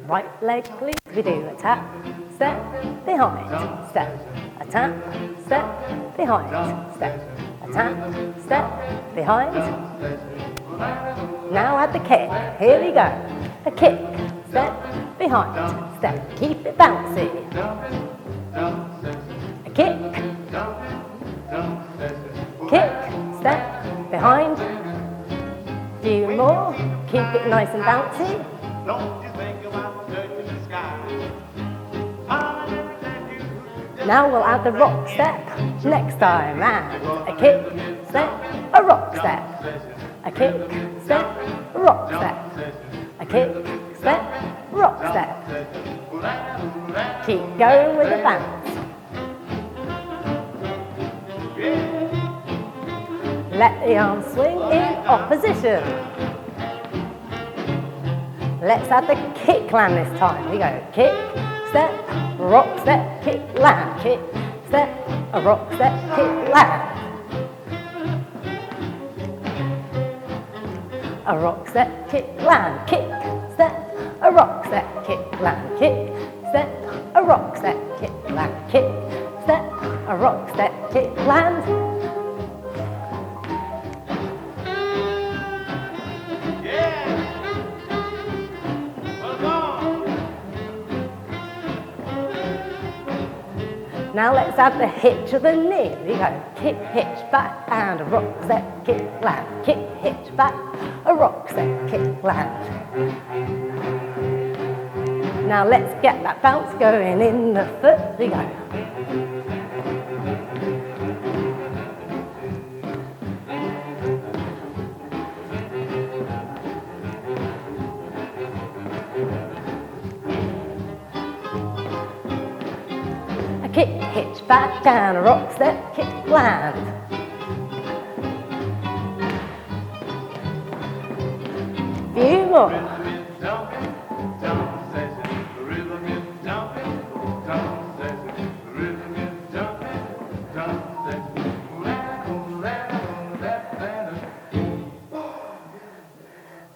Right leg, please. We do a tap, step, behind, step, a tap, step, behind, step, a tap, step, behind. Now add the kick. Here we go. A kick, step, behind, step. Keep it bouncy. A kick, kick, step, behind. Few more. Keep it nice and bouncy. Now we'll add the rock step next time, and a kick, step, a rock step, a kick, step, a rock step, a kick, step, rock step. Keep going with the bounce. Let the arms swing in opposition. Let's add the kick land this time. We go kick, step, rock step, kick, land, kick, step, a rock step, kick, land. A rock step, kick, land, kick, step, a rock step, kick, land, kick, step, a rock step, kick, land, kick, step, a rock step, kick, land. Now let's add the hitch of the knee. We go kick, hitch, back, and a rock step, kick, land. Kick, hitch, back, a rock step, kick, land. Now let's get that bounce going in the foot. We go. Kick, hitch, back, down, a rock step, kick, land. Few more.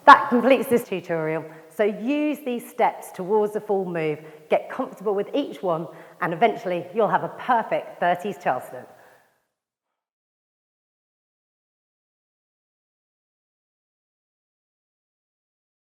That completes this tutorial. So use these steps towards the full move, get comfortable with each one, and eventually you'll have a perfect 30s Charleston.